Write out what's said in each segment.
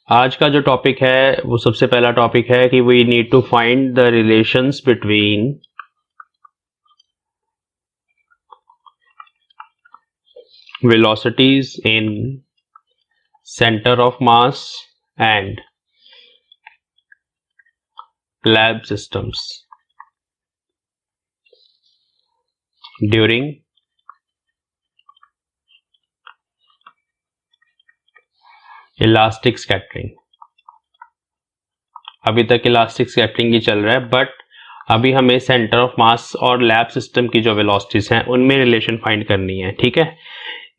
आज का जो टॉपिक है वो सबसे पहला टॉपिक है कि we need to find the relations between velocities in center of mass and lab systems during elastic scattering. अभी तक इलास्टिक स्कैटरिंग ही चल रहा है, बट अभी हमें सेंटर ऑफ मास और लैब सिस्टम की जो वेलोसिटीज हैं उनमें रिलेशन फाइंड करनी है। ठीक है,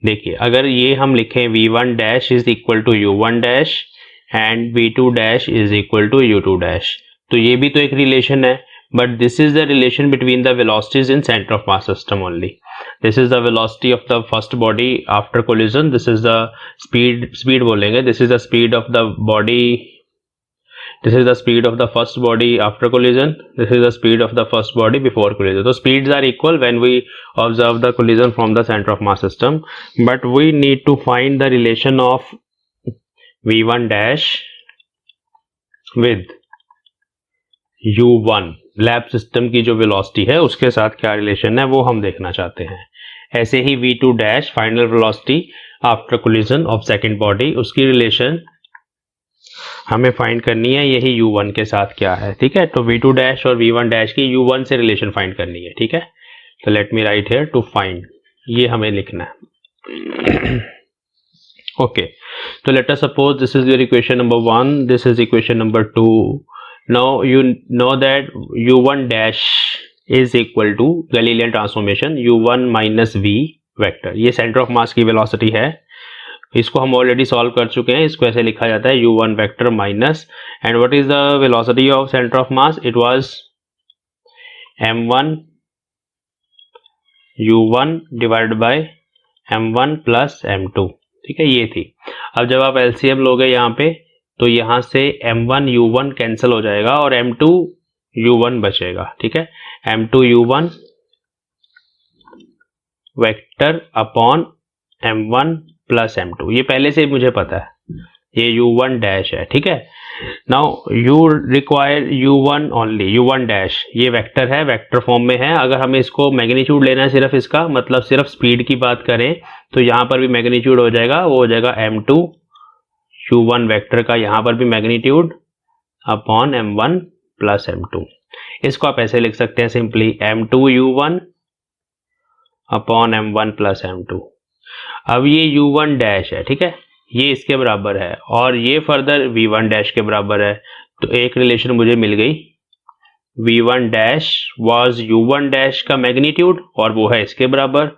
देखिए अगर ये हम लिखें v1 dash is equal to u1 dash and v2 dash is equal to u2 dash, तो ये भी तो एक रिलेशन है, but this is the relation between the velocities in centre of mass system only. This is the velocity of the first body after collision. This is the speed बोलेंगे. This is the speed of the body. This is the speed of the first body after collision. This is the speed of the first body before collision. So speeds are equal when we observe the collision from the center of mass system. But we need to find the relation of v1 dash with u1 lab system की जो velocity है उसके साथ क्या relation है वो हम देखना चाहते हैं। ऐसे ही v2 dash final velocity after collision of second body, उसकी रिलेशन हमें फाइंड करनी है, यही u1 के साथ क्या है। ठीक है, तो v2 डैश और v1 डैश की u1 से रिलेशन फाइंड करनी है। ठीक है, तो let me write here to find, ये हमें लिखना है। ओके, तो let us suppose this is your equation number 1, this is equation number 2। Now you know that u1 dash is equal to Galilean transformation u1 minus v vector. ये centre of mass की velocity है, इसको हम already solve कर चुके हैं। इसको ऐसे लिखा जाता है u1 vector minus, and what is the velocity of centre of mass? It was m1 u1 divided by m1 plus m2। ठीक है, ये थी। अब जब आप एलसीएम लोगे यहाँ पे तो यहां से m1 u1 कैंसिल हो जाएगा और m2 u1 बचेगा। ठीक है, m2 u1 vector upon m1 plus m2, ये पहले से मुझे पता है, ये u1 डैश है। ठीक है, now you require u1 only, u1 dash ये वेक्टर है, वेक्टर फॉर्म में है। अगर हमें इसको मैग्नीट्यूड लेना है सिर्फ इसका, मतलब सिर्फ स्पीड की बात करें तो यहां पर भी मैग्नीट्यूड हो जाएगा, वो हो जाएगा m2 u1 वेक्टर का, यहां पर भी magnitude upon m1 plus m2। इसको आप ऐसे लिख सकते हैं simply m2 u1 upon m1 plus m2। अब ये u1 डैश है, ठीक है, ये इसके बराबर है और ये फर्दर v1 डैश के बराबर है, तो एक रिलेशन मुझे मिल गई। v1 dash was u1 dash का मैग्नीट्यूड और वो है इसके बराबर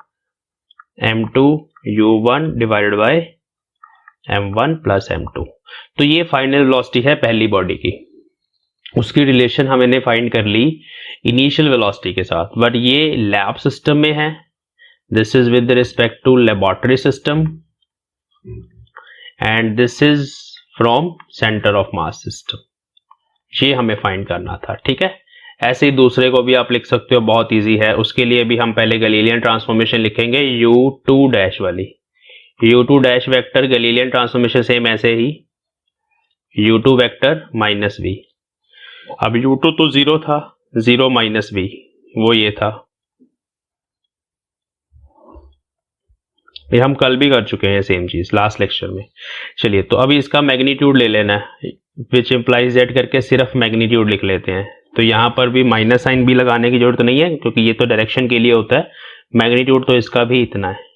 m2 u1 divided by m1 plus m2। तो ये फाइनल वेलोसिटी है पहली बॉडी की, उसकी रिलेशन हमने फाइंड कर ली इनिशियल वेलोसिटी के साथ, बट ये लैब सिस्टम में है। This is with respect to laboratory system and this is from centre of mass system, ये हमें फाइंड करना था। ठीक है, ऐसे ही दूसरे को भी आप लिख सकते हो, बहुत इजी है। उसके लिए भी हम पहले गैलीलियन ट्रांसफॉर्मेशन लिखेंगे, u2 डैश वाली, u2 dash vector Galilean transformation same ऐसे ही u2 वेक्टर माइनस v। अब u2 तो 0 था, 0 माइनस v वो ये था, ये हम कल भी कर चुके हैं सेम चीज लास्ट लेक्चर में। चलिए, तो अभी इसका मैग्नीट्यूड ले लेना है, विच इम्प्लाइज दैट करके सिर्फ मैग्नीट्यूड लिख लेते हैं। तो यहां पर भी माइनस साइन भी लगाने की जरूरत नहीं है क्योंकि ये तो डायरेक्शन के लिए होता है। मैग्नीट्यूड तो इसका भी इतना है।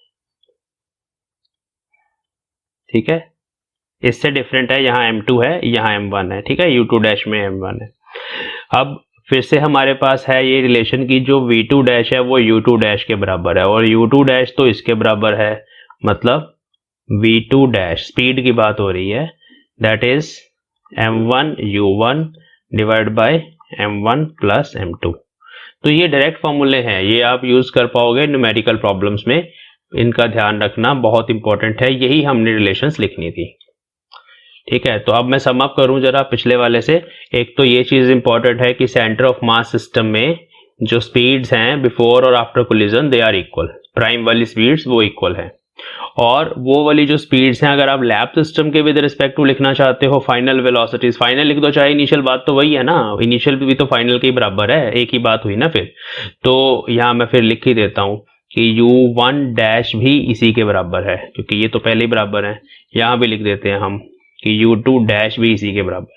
ठीक है, इससे डिफरेंट है, यहाँ m2 है, यहाँ m1 है। ठीक है, u2 डैश में m1 है। अब फिर से हमारे पास है ये रिलेशन की जो v2 डैश है वो u2 डैश के बराबर है और u2 डैश तो इसके बराबर है, मतलब v2 डैश स्पीड की बात हो रही है, that is m1 u1 divide by m1 plus m2। तो ये डायरेक्ट फॉर्मूले हैं, ये आप यूज कर पाओगे न्यूमेरिकल प्रॉब्लम्स में, इनका ध्यान रखना बहुत इंपॉर्टेंट है। यही हमने रिलेशंस लिखनी थी। ठीक है, तो अब मैं सम अप करूं जरा पिछले वाले से। एक तो ये चीज इंपॉर्टेंट है कि सेंटर ऑफ मास सिस्टम में जो स्पीड्स हैं बिफोर और after collision they are equal, prime वाली स्पीड्स वो इक्वल है। और वो वाली जो स्पीड्स हैं अगर आप लैब सिस्टम के विद रिस्पेक्ट टू लिखना चाहते हो फाइनल वेलोसिटीज, फाइनल लिख दो चाहे इनिशियल, बात तो वही है ना, इनिशियल भी तो फाइनल के बराबर है, एक ही बात हुई ना फिर। तो यहाँ मैं फिर लिख ही देता हूँ कि u1 डैश भी इसी के बराबर है, क्योंकि ये तो पहले ही बराबर है। यहाँ भी लिख देते हैं हम कि u2 डैश भी इसी के बराबर है।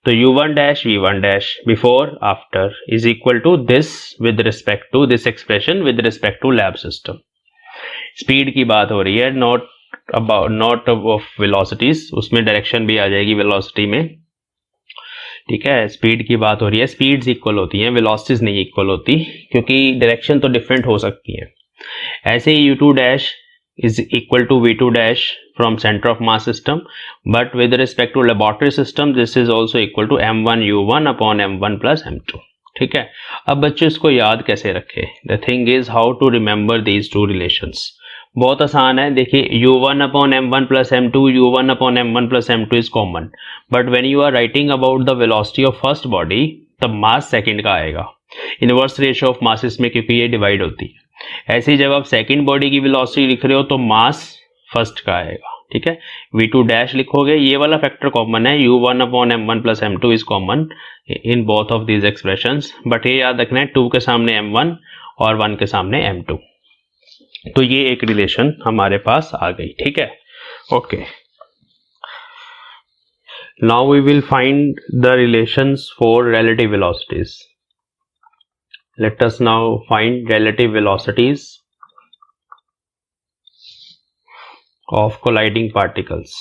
तो u1 dash v1 dash before after is equal to this with respect to this expression with respect to lab system. Speed की बात हो रही है, नॉट ऑफ वेलोसिटीज, उसमें डायरेक्शन भी आ जाएगी वेलोसिटी में, ठीक है। स्पीड की बात हो रही है, स्पीड्स इक्वल होती हैं, वेलोसिटीज नहीं इक्वल होती, क्योंकि डायरेक्शन तो डिफरेंट हो सकती है। ऐसे ही u2 dash is equal to v2 dash from center of mass system, but with respect to laboratory system this is also equal to m1 u1 upon m1 plus m2, ठीक है। अब बच्चों इसको याद कैसे रखें? The thing is how to remember these two relations। बहुत आसान है, देखिए u1 upon m1 plus m2, u1 upon m1 plus m2 is common, but when you are writing about the velocity of first body तब mass second का आएगा, inverse ratio of masses में, क्योंकि ये डिवाइड होती है। ऐसे ही जब आप सेकंड बॉडी की वेलोसिटी लिख रहे हो तो मास फर्स्ट का आएगा, ठीक है। v2 डैश लिखोगे, ये वाला फैक्टर कॉमन है, u1 upon m1 plus m2 is common in both of these expressions, but ये याद रखना है 2 के सामने m1 और 1 के सामने m2। तो ये एक रिलेशन हमारे पास आ गई, ठीक है, okay. Now we will find the relations for relative velocities. Let us now find relative velocities of colliding particles।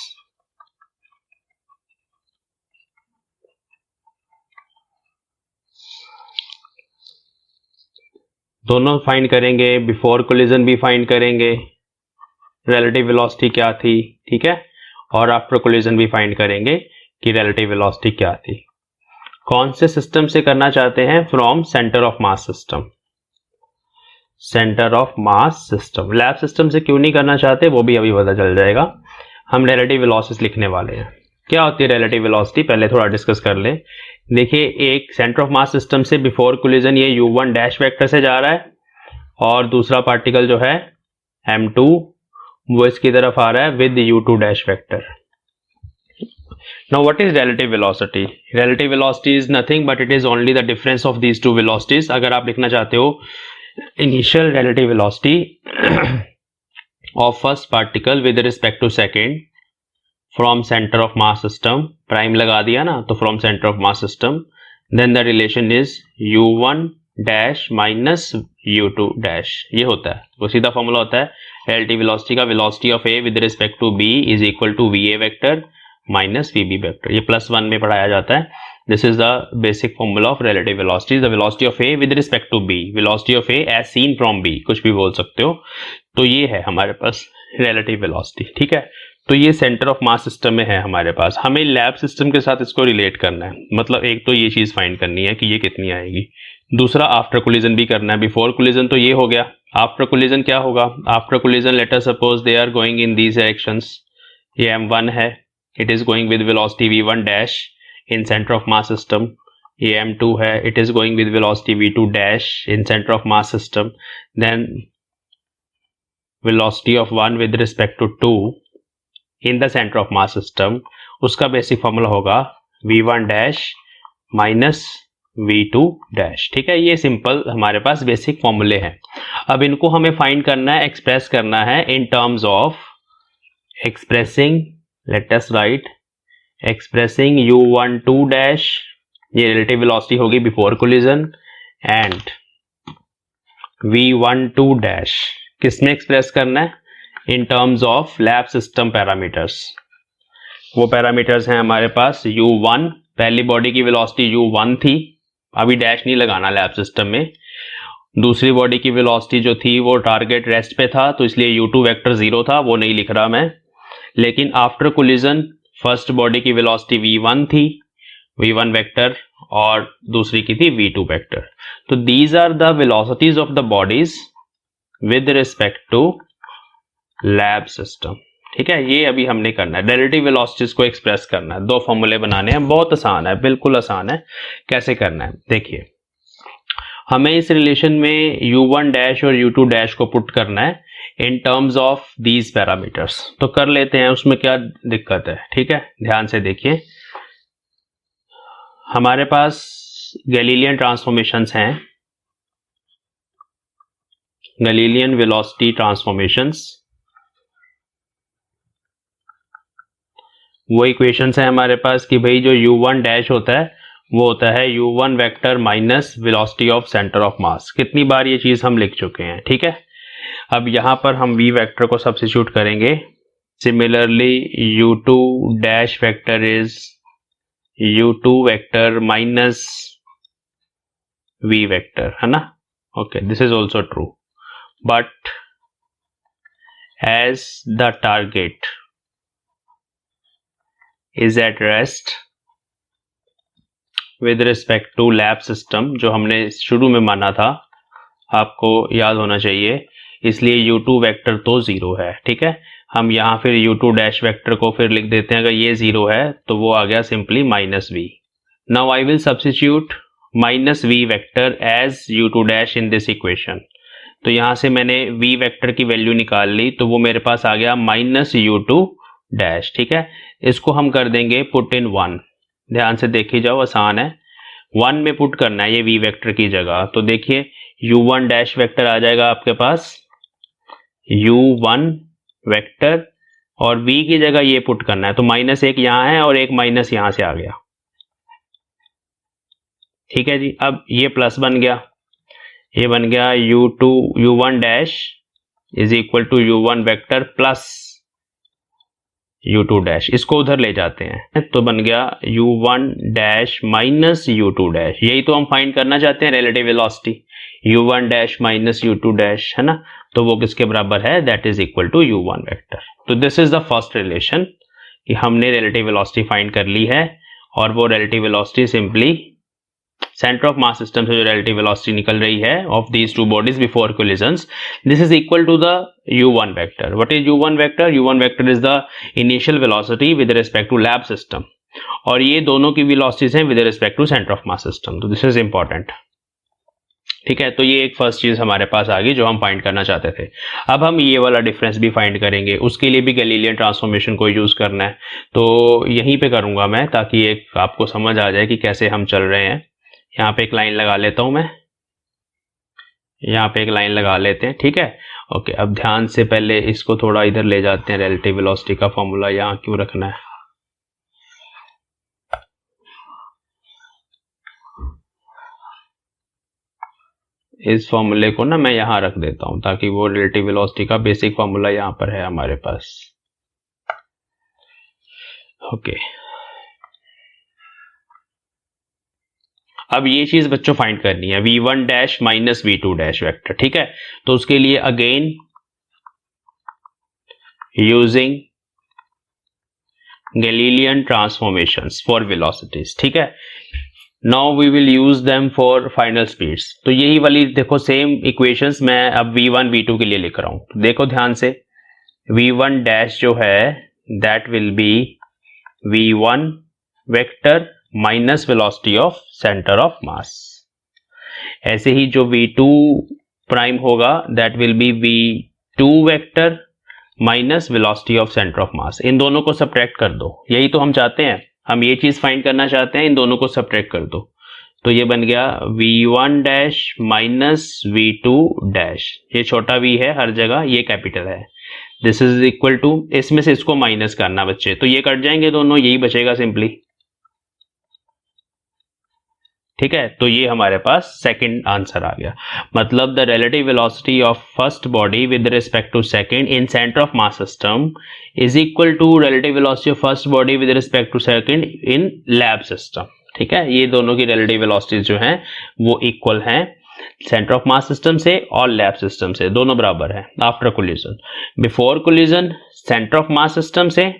दोनों फाइंड करेंगे, बिफोर कोलिजन भी फाइंड करेंगे relative velocity क्या थी, ठीक है, और आफ्टर कोलिजन भी फाइंड करेंगे कि relative velocity क्या थी। कौन से सिस्टम से करना चाहते हैं? From centre of mass system, centre of mass system. Lab system से क्यों नहीं करना चाहते वो भी अभी पता चल जाएगा। हम रिलेटिव वेलोसिटी लिखने वाले हैं। क्या होती है रिलेटिव वेलोसिटी, पहले थोड़ा डिस्कस कर लें। देखिए एक सेंटर ऑफ मास सिस्टम से बिफोर कोलिजन ये u1 डैश वेक्टर से जा रहा है और दूसरा पार्टिकल जो है m2 वो इसकी तरफ आ रहा है with u2 dash vector. Now what is relative velocity? Relative velocity is nothing but it is only the difference of these two velocities। अगर आप लिखना चाहते हो initial relative velocity of first particle with respect to second from center of mass system, prime लगा दिया ना, तो from center of mass system, then the relation is u1 dash minus u2 dash। ये होता है, वो सीधा फॉर्मूला होता है relative velocity का, velocity of A with respect to B is equal to VA vector minus V B vector. ये +1 में पढ़ाया जाता है। This is the basic formula of relative velocity, the velocity of A with respect to B, velocity of A as seen from B, कुछ भी बोल सकते हो। तो ये है हमारे पास रिलेटिव वेलोसिटी, ठीक है। तो ये सेंटर ऑफ मास सिस्टम में है हमारे पास। हमें लैब सिस्टम के साथ इसको रिलेट करना है, मतलब एक तो ये चीज फाइंड करनी है कि ये कितनी आएगी, दूसरा आफ्टर कोलिजन भी करना है। बिफोर कोलिजन तो ये हो गया, आफ्टर कोलिजन क्या होगा? After collision let us suppose they are going in these directions, ये m1 है, it is going with velocity v1 dash in center of mass system, ये m2 है, it is going with velocity v2 dash in center of mass system, then velocity of 1 with respect to 2 in the center of mass system, उसका basic formula होगा v1 dash minus v2 dash, ठीक है। ये simple हमारे पास basic फॉर्मूले हैं। अब इनको हमें फाइंड करना है, एक्सप्रेस करना है in terms of expressing, let us write expressing u12 dash, ये relative velocity होगी before collision, and v12 dash किसमें एक्सप्रेस करना है? in terms of lab system parameters। वो पैरामीटर्स हैं हमारे पास u1, पहली बॉडी की वेलोसिटी u1 थी, अभी डैश नहीं लगाना लैब सिस्टम में। दूसरी बॉडी की वेलोसिटी जो थी वो टारगेट रेस्ट पे था, तो इसलिए u2 वेक्टर 0 था, वो नहीं लिख रहा मैं। लेकिन आफ्टर कोलिजन फर्स्ट बॉडी की वेलोसिटी v1 थी, v1 वेक्टर, और दूसरी की थी v2 वेक्टर। तो these are the velocities of the bodies with respect to lab system, ठीक है। ये अभी हमने करना है, रिलेटिव वेलोसिटीज को एक्सप्रेस करना है। दो फॉर्मूले बनाने हैं, बहुत आसान है, बिल्कुल आसान है। कैसे करना है देखिए, हमें इस रिलेशन में u1 डैश और u2 डैश को पुट करना है in terms of these parameters. तो कर लेते हैं, उसमें क्या दिक्कत है। ठीक है, ध्यान से देखिए, हमारे पास गैलीलियन ट्रांसफॉर्मेशंस हैं, गैलीलियन वेलोसिटी ट्रांसफॉर्मेशंस। वो इक्वेशंस है हमारे पास कि भाई जो u1 डैश होता है वो होता है u1 vector minus velocity of centre of मास। कितनी बार ये चीज हम लिख चुके हैं। ठीक है, अब यहां पर हम v वेक्टर को सब्स्टिट्यूट करेंगे। Similarly u2 dash vector is u2 vector minus v vector, है ना। Okay, this is also true, but as the target is at rest with respect to lab system, जो हमने शुरू में माना था, आपको याद होना चाहिए, इसलिए u2 वेक्टर तो जीरो है। ठीक है, हम यहाँ फिर u2 डैश वेक्टर को फिर लिख देते हैं, अगर ये जीरो है तो वो आ गया simply minus v। Now I will substitute minus v vector as u2 dash in this equation. तो यहाँ से मैंने v वेक्टर की वैल्यू निकाल ली, तो वो मेरे पास आ गया माइनस u2 डैश। ठीक है, इसको हम कर देंगे पुट इन 1। ध्यान से देखी जाओ, आसान है, 1 में पुट करना है ये v वेक्टर की जगह। तो देखिए u1 डैश वेक्टर आ जाएगा आपके पास u1 वेक्टर, और v की जगह ये पुट करना है, तो माइनस एक यहाँ है और एक माइनस यहां से आ गया। ठीक है जी, अब ये प्लस बन गया, ये बन गया u1 dash is equal to u1 vector plus u2 dash. इसको उधर ले जाते हैं तो बन गया u1 dash minus u2 dash. यही तो हम फाइंड करना चाहते हैं, relative velocity, u1 dash minus u2 dash, है ना। तो वो किसके बराबर है, that is equal to u1 vector. तो this is the first relation कि हमने रिलेटिव वेलोसिटी फाइंड कर ली है, और वो relative velocity simply centre of mass system से जो रिलेटिव वेलोसिटी निकल रही है of these two bodies before collisions, this is equal to the u1 vector. What is u1 vector? u1 vector is the initial velocity with respect to lab system, और ये दोनों की velocities हैं with respect to centre of mass system. तो this is important. ठीक है, तो ये एक फर्स्ट चीज हमारे पास आ गई जो हम फाइंड करना चाहते थे। अब हम ये वाला डिफरेंस भी फाइंड करेंगे, उसके लिए भी गैलीलियन ट्रांसफॉर्मेशन को यूज करना है। तो यहीं पे करूंगा मैं, ताकि एक आपको समझ आ जाए कि कैसे हम चल रहे हैं। यहाँ पे एक लाइन लगा लेता हूं मैं, यहाँ पे एक लाइन लगा लेते हैं। ठीक है, ओके, अब ध्यान से पहले इसको थोड़ा इधर ले जाते हैं। रिलेटिव वेलोसिटी का फॉर्मूला यहाँ क्यों रखना है, इस फॉर्मूले को ना मैं यहां रख देता हूं, ताकि वो रिलेटिव वेलोसिटी का बेसिक फॉर्मूला यहां पर है हमारे पास। ओके, अब ये चीज बच्चों फाइंड करनी है, v1 dash minus v2 dash vector. ठीक है, तो उसके लिए again using Galilean transformations for velocities. ठीक है, now we will use them for final speeds. तो यही वाली देखो सेम इक्वेशंस मैं अब v1 v2 के लिए लिख रहा हूं। देखो ध्यान से, v1 डैश जो है that will be v1 vector minus velocity of centre of mass. ऐसे ही जो v2 प्राइम होगा that will be v2 vector minus velocity of centre of mass. इन दोनों को सब्ट्रैक्ट कर दो, यही तो हम चाहते हैं, हम ये चीज फाइंड करना चाहते हैं, इन दोनों को सब्ट्रैक्ट कर दो। तो ये बन गया v1 dash minus v2 dash. ये छोटा v है हर जगह, ये कैपिटल है। दिस इज इक्वल टू, इसमें से इसको माइनस करना बच्चे, तो ये कट जाएंगे दोनों, यही बचेगा सिंपली। ठीक है, तो ये हमारे पास सेकंड आंसर आ गया। मतलब the relative velocity of first body with respect to second in centre of mass system is equal to relative velocity of first body with respect to second in lab system. ठीक है, ये दोनों की relative velocities जो हैं वो equal हैं centre of mass system से और लैब सिस्टम से, दोनों बराबर है after collision. Before collision centre of mass system से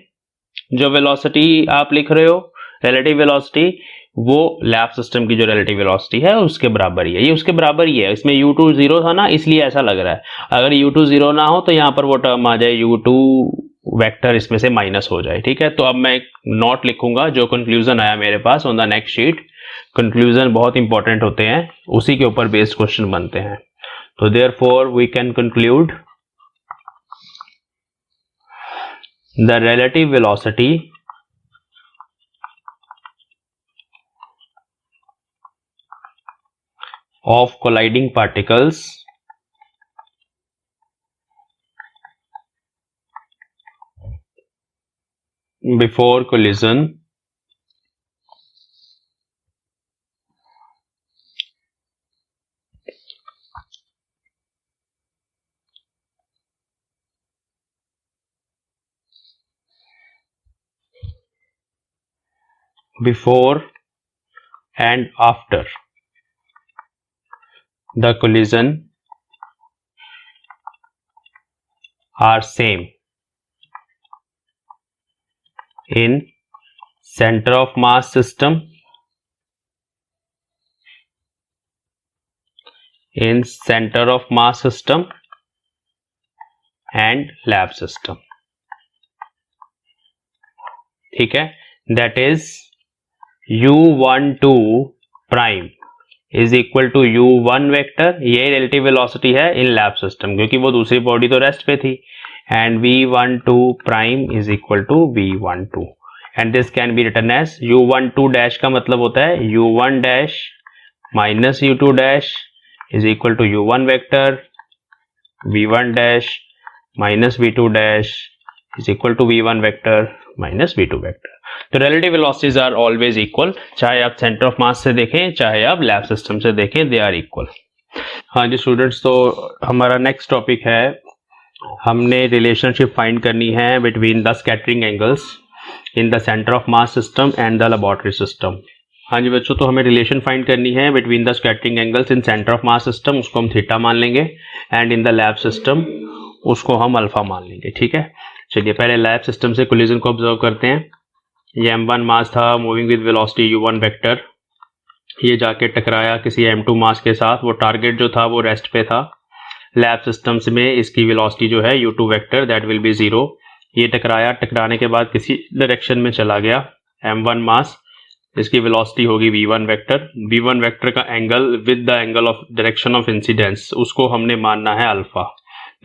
जो वेलोसिटी आप लिख रहे हो रिलेटिव वेलोसिटी, वो लैब सिस्टम की जो रिलेटिव वेलोसिटी है उसके बराबर ही है। ये उसके बराबर ही है, इसमें u2 जीरो था ना इसलिए ऐसा लग रहा है। अगर u2 जीरो ना हो तो यहाँ पर वो टर्म आ जाए u2 वेक्टर, इसमें से माइनस हो जाए। ठीक है, तो अब मैं एक नोट लिखूंगा जो कंक्लूजन आया मेरे pass on the next sheet. Conclusion बहुत इंपॉर्टेंट होते हैं, उसी के ऊपर बेस्ड क्वेश्चन बनते हैं। तो therefore we can conclude the relative velocity of colliding particles before collision before and after the collision are same in center of mass system, in center of mass system and lab system. ठीक है, that is u12 prime is equal to u1 vector, ये relative velocity है in lab system क्योंकि वो दूसरी body तो rest पे थी, and v12 prime is equal to v12 and this can be written as u12 dash का मतलब होता है u1 dash minus u2 dash is equal to u1 vector v1 dash minus v2 dash is equal to v1 vector minus v2 vector. तो relative velocities are always equal, चाहे आप centre of मास से देखें चाहे आप लैब सिस्टम से देखें, दे are equal. हाँ जी स्टूडेंट्स, तो हमारा नेक्स्ट टॉपिक है, हमने रिलेशनशिप फाइंड करनी है between the scattering angles in the centre of mass system and the laboratory system. हाँ जी बच्चों, तो हमें रिलेशन फाइंड करनी है between the scattering angles in centre of mass system, उसको हम थीटा मान लेंगे, and in the lab system उसको हम अल्फा मान लेंगे। ठीक है, चलिए पहले लैब सिस्टम से कोलिजन को ऑब्जर्व करते हैं। ये m1 मास था moving with velocity u1 vector, ये जाके टकराया किसी m2 मास के साथ, वो टारगेट जो था वो रेस्ट पे था। लैब सिस्टम्स में इसकी वेलोसिटी जो है u2 vector that will B 0, ये टकराया, टकराने के बाद किसी डायरेक्शन में चला गया m1 मास, इसकी वेलोसिटी होगी v1 वेक्टर, v1 वेक्टर का angle with the angle of direction of incidence उसको हमने मानना है alpha,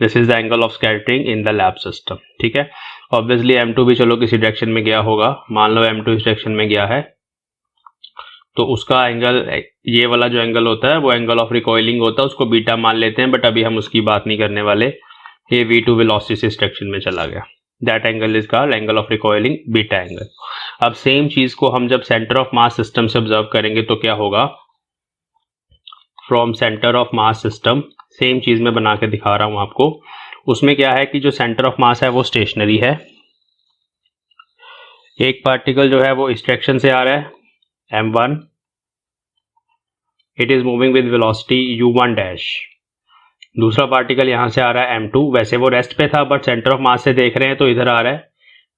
this is the angle of scattering in the lab system. ठीक है, ऑब्वियसली m2 भी चलो किसी डायरेक्शन में गया होगा, मान लो m2 इस डायरेक्शन में गया है तो उसका एंगल, ये वाला जो एंगल होता है वो एंगल ऑफ रिकॉइलिंग होता है, उसको बीटा मान लेते हैं, बट अभी हम उसकी बात नहीं करने वाले। ये v2 वेलोसिटी से इस डायरेक्शन में चला गया, that angle is called angle of recoiling, beta angle. अब सेम चीज को हम जब सेंटर ऑफ मास सिस्टम से ऑब्जर्व करेंगे तो क्या होगा, from centre of mass system, same चीज में बना के दिखा रहा हूं आपको। उसमें क्या है कि जो सेंटर ऑफ मास है वो स्टेशनरी है, एक पार्टिकल जो है वो इस डायरेक्शन से आ रहा है m1, it is moving with velocity u1 dash, दूसरा पार्टिकल यहां से आ रहा है m2, वैसे वो रेस्ट पे था बट सेंटर ऑफ मास से देख रहे हैं तो इधर आ रहा है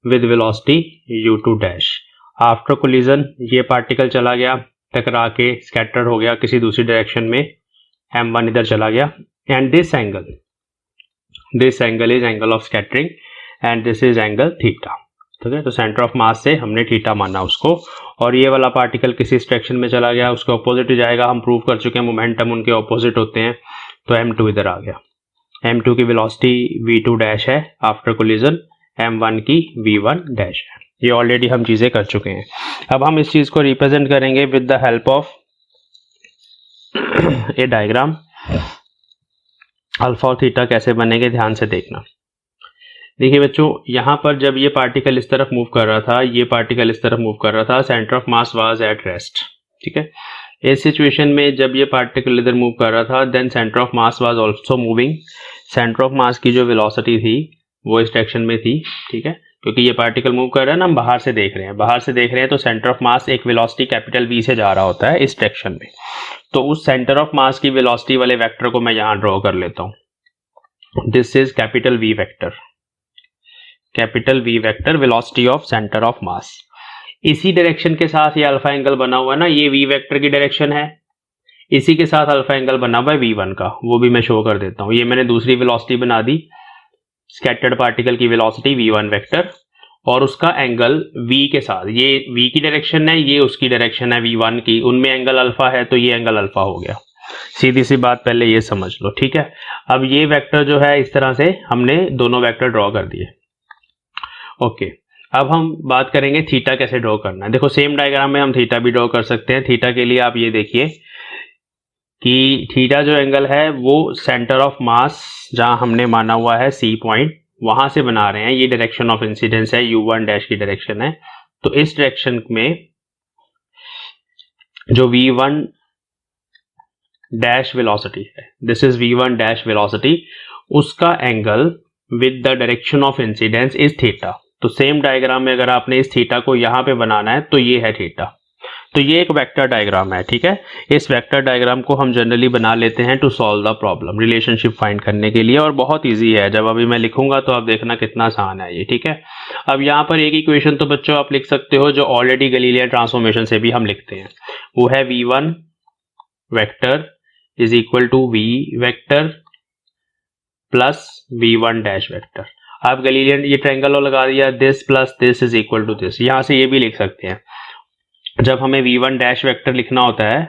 with velocity u2 dash. After collision ये पार्टिकल चला गया, टकरा के स्कैटर हो गया किसी दूसरी डायरेक्शन में, m1 इधर चला गया, and this angle is angle of scattering and this is angle theta. ठीक है, तो सेंटर ऑफ मास से हमने थीटा माना उसको, और ये वाला पार्टिकल किसी डायरेक्शन में चला गया उसके ऑपोजिट जाएगा, हम प्रूव कर चुके हैं मोमेंटम उनके ऑपोजिट होते हैं, तो m2 इधर आ गया, m2 की वेलोसिटी v2 डैश है, आफ्टर कोलिजन m1 की v1 डैश है, ये ऑलरेडी हम चीजें कर चुके हैं। अब हम इस चीज को रिप्रेजेंट करेंगे with the help of A diagram. Alpha और थीटा कैसे बनेंगे ध्यान से देखना। देखिए बच्चों, यहाँ पर जब ये पार्टिकल इस तरफ मूव कर रहा था, ये पार्टिकल इस तरफ मूव कर रहा था, centre of mass was at rest. ठीक है, इस सिचुएशन में जब ये पार्टिकल इधर मूव कर रहा था, then centre of mass was also moving, centre of mass की जो वेलोसिटी थी वो इस डायरेक्शन में थी। ठीक है, क्योंकि ये पार्टिकल मूव कर रहा है ना, हम बाहर से देख रहे हैं, तो सेंटर ऑफ मास एक वेलोसिटी कैपिटल V से जा रहा होता है इस डायरेक्शन में, तो उस सेंटर ऑफ मास की वेलोसिटी वाले वेक्टर को मैं यहां ड्रॉ कर लेता हूं, this is capital V vector, velocity of centre of मास। इसी डायरेक्शन के साथ ये अल्फा एंगल बना हुआ है ना, ये V वेक्टर की डायरेक्शन है, इसी के साथ अल्फा एंगल बना हुआ है V1 का, वो भी मैं शो कर देता हूं। ये मैंने दूसरी वेलोसिटी बना दी, स्कैटर्ड पार्टिकल की वेलोसिटी V1 वेक्टर, और उसका एंगल V के साथ, ये V की डायरेक्शन है, ये उसकी डायरेक्शन है V1 की, उनमें एंगल अल्फा है तो ये एंगल अल्फा हो गया। सीधी सी बात, पहले ये समझ लो। ठीक है, अब ये वेक्टर जो है इस तरह से हमने दोनों वेक्टर ड्रॉ कर दिए, ओके, अब हम बात करेंगे थीटा कैसे ड्रॉ करना है। देखो सेम डायग्राम में हम थीटा भी ड्रॉ कर सकते हैं। थीटा के लिए आप ये देखिए कि थीटा जो एंगल है वो सेंटर ऑफ मास जहां हमने माना हुआ है सी पॉइंट, वहां से बना रहे हैं। ये डायरेक्शन ऑफ इंसिडेंस है, u1 डैश की डायरेक्शन है। तो इस डायरेक्शन में जो v1 डैश वेलोसिटी है, this is v1 dash velocity, उसका angle with the direction of incidence is theta. तो सेम डायग्राम में अगर आपने इस थीटा को यहां पे बनाना है तो ये है थीटा। तो ये एक वेक्टर डायग्राम है, ठीक है। इस वेक्टर डायग्राम को हम जनरली बना लेते हैं to solve the problem, relationship find करने के लिए, और बहुत इजी है। जब अभी मैं लिखूंगा तो आप देखना कितना आसान है ये, ठीक है। अब यहाँ पर एक इक्वेशन तो बच्चों आप लिख सकते हो जो ऑलरेडी गलीलियन ट्रांसफॉर्मेशन से भी हम लिखते हैं, वो है v1 vector is equal to v vector plus v1 dash vector. आप गलीलियन ये ट्रायंगल लगा दिया, this plus this is equal to this. यहां से ये भी लिख सकते हैं, जब हमें v1 डैश वेक्टर लिखना होता है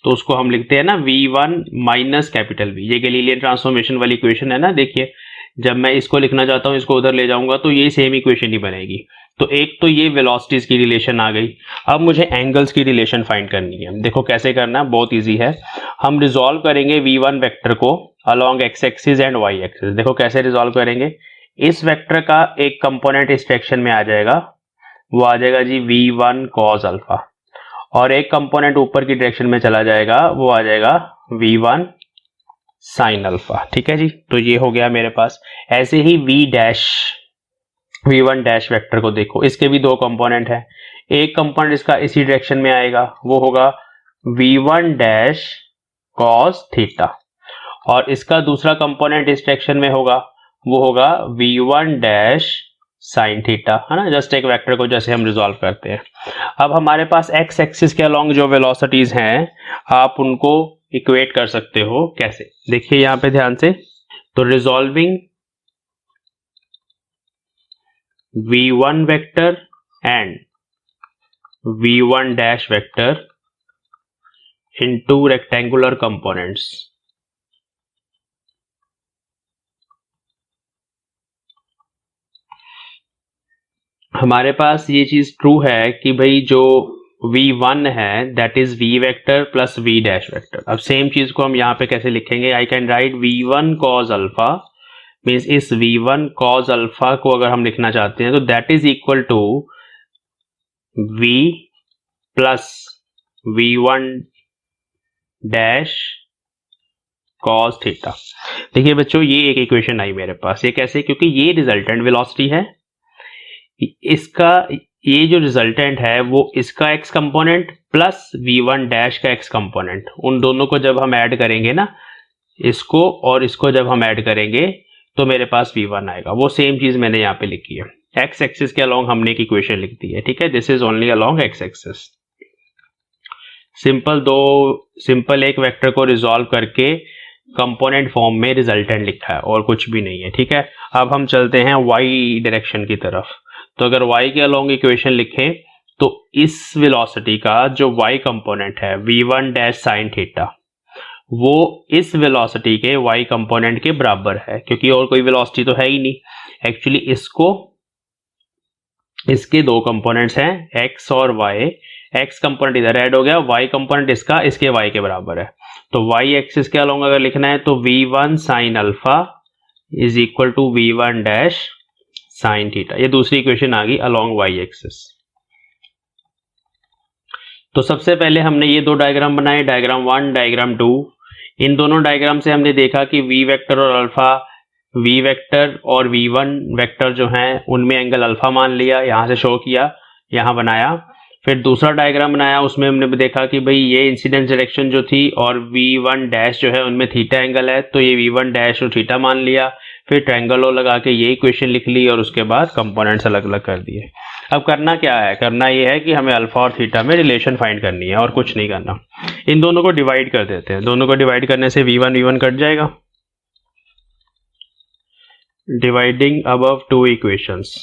तो उसको हम लिखते हैं ना v1 माइनस कैपिटल V। ये गलीलियन ट्रांसफॉर्मेशन वाली इक्वेशन है ना। देखिए जब मैं इसको लिखना चाहता हूं, इसको उधर ले जाऊंगा तो ये सेम इक्वेशन ही बनेगी। तो एक तो ये वेलोसिटीज की रिलेशन आ गई। अब मुझे एंगल्स की रिलेशन फाइंड करनी है। देखो कैसे करना है, बहुत इजी है। हम रिजॉल्व करेंगे v1 वेक्टर को along x axis and y axis. देखो कैसे रिजॉल्व करेंगे, इस वेक्टर का एक कंपोनेंट इस डायरेक्शन में आ जाएगा, वो आ जाएगा जी v1 cos अल्फा, और एक कंपोनेंट ऊपर की डायरेक्शन में चला जाएगा, वो आ जाएगा v1 sin अल्फा, ठीक है जी। तो ये हो गया मेरे पास। ऐसे ही v1 डैश वेक्टर को देखो, इसके भी दो कंपोनेंट है। एक कंपोनेंट इसका इसी डायरेक्शन में आएगा, वो होगा v1 डैश cos थीटा, और इसका दूसरा कंपोनेंट इस डायरेक्शन में होगा, वो होगा v1 डैश साइन थीटा, है ना। जस्ट एक वेक्टर को जैसे हम रिजॉल्व करते हैं। अब हमारे पास एक्स एक्सिस के अलोंग जो वेलोसिटीज हैं, आप उनको इक्वेट कर सकते हो। कैसे, देखिए यहां पे ध्यान से। तो resolving v1 vector and v1 dash vector into rectangular components, हमारे पास ये चीज ट्रू है कि भाई जो v1 है that is v vector plus v dash vector. अब सेम चीज को हम यहाँ पे कैसे लिखेंगे, I can write v1 cos alpha, means इस v1 cos अल्फा को अगर हम लिखना चाहते हैं तो that is equal to v plus v1 dash cos theta. देखिए बच्चों ये एक इक्वेशन आई मेरे पास। ये कैसे, क्योंकि ये रिजल्टेंट वेलोसिटी है, इसका ये जो रिजल्टेंट है वो इसका x component plus v1 dash का x कंपोनेंट, उन दोनों को जब हम ऐड करेंगे ना, इसको और इसको जब हम ऐड करेंगे तो मेरे पास v1 आएगा। वो सेम चीज मैंने यहाँ पे लिखी है, x एक्सिस के अलोंग हमने एक इक्वेशन लिख दी है, ठीक है। This is only along x axis. Simple एक वेक्टर को रिजॉल्व करके कंपोनेंट फॉर्म में रिजल्टेंट लिखा है, और कुछ भी नहीं है, ठीक है। अब हम चलते हैं y डायरेक्शन की तरफ। तो अगर y के अलोंग इक्वेशन लिखें तो इस वेलोसिटी का जो y कंपोनेंट है v1 डैश साइन थीटा, वो इस वेलोसिटी के y कंपोनेंट के बराबर है, क्योंकि और कोई वेलोसिटी तो है ही नहीं। एक्चुअली इसके दो कंपोनेंट्स हैं x और y। x कंपोनेंट इधर ऐड हो गया, y कंपोनेंट इसके y के बराबर है। तो y एक्सिस के अलोंग अगर लिखना है तो v1 sine alpha is equal to v1 dash sine theta. ये दूसरी इक्वेशन आ गई अलोंग y एक्सिस। तो सबसे पहले हमने ये दो डायग्राम बनाए, डायग्राम 1 डायग्राम 2। इन दोनों डायग्राम से हमने देखा कि v वेक्टर और अल्फा, v वेक्टर और v1 वेक्टर जो हैं उनमें एंगल अल्फा मान लिया, यहां से शो किया, यहां बनाया। फिर दूसरा डायग्राम बनाया, उसमें हमने देखा कि भाई ये इंसिडेंस डायरेक्शन जो थी और v1 डैश जो है उनमें थीटा एंगल है, तो ये v1 डैश और थीटा मान लिया। फिर ट्रायंगल लगा के ये इक्वेशन लिख ली, और उसके बाद कंपोनेंट्स अलग अलग कर दिए। अब करना क्या है, करना ये है कि हमें अल्फा और थीटा में रिलेशन फाइंड करनी है, और कुछ नहीं करना। इन दोनों को डिवाइड कर देते हैं। दोनों को डिवाइड करने से v1 कट जाएगा। Dividing above two equations,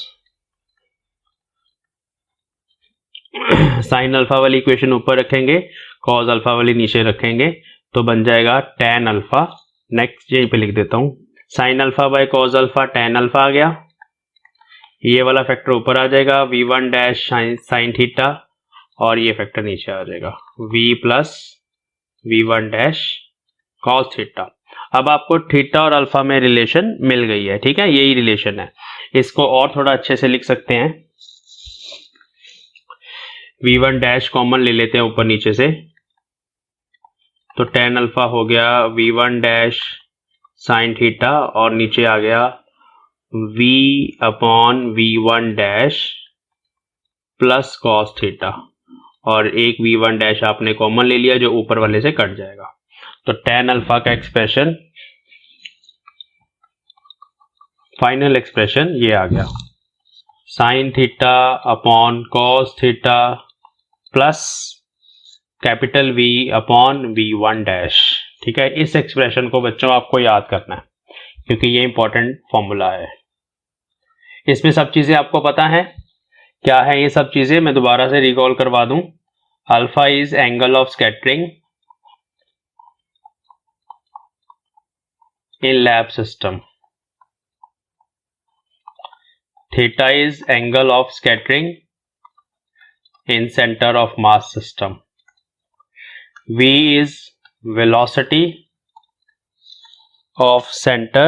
sine alpha वाली इक्वेशन ऊपर रखेंगे, कॉस अल्फा वाली नीचे रखेंगे, तो बन जाएगा tan अल्फा। नेक्स्ट यहीं पे लिख देता हूं, sine alpha by cos alpha tan alpha आ गया, ये वाला फैक्टर ऊपर आ जाएगा v1 डैश साइन थीटा, और ये फैक्टर नीचे आ जाएगा v plus v1 dash cos theta. अब आपको थीटा और अल्फा में रिलेशन मिल गई है, ठीक है, यही रिलेशन है। इसको और थोड़ा अच्छे से लिख सकते हैं, v1 डैश कॉमन ले लेते हैं ऊपर नीचे से, तो tan अल्फा हो गया v1 डैश साइन थीटा, और नीचे आ गया v upon v1 dash plus cos theta, और एक v1 डैश आपने कॉमन ले लिया जो ऊपर वाले से कट जाएगा। तो tan अल्फा का एक्सप्रेशन, फाइनल एक्सप्रेशन ये आ गया, sign theta upon cos theta plus capital V upon v1 dash. ठीक है, इस एक्सप्रेशन को बच्चों आपको याद करना है क्योंकि ये इंपॉर्टेंट फॉर्मूला है। इसमें सब चीजें आपको पता है, क्या है ये सब चीजें, मैं दोबारा से रिकॉल करवा दूं। Alpha is angle of scattering in lab system, theta is angle of scattering in center of mass system, v is velocity of center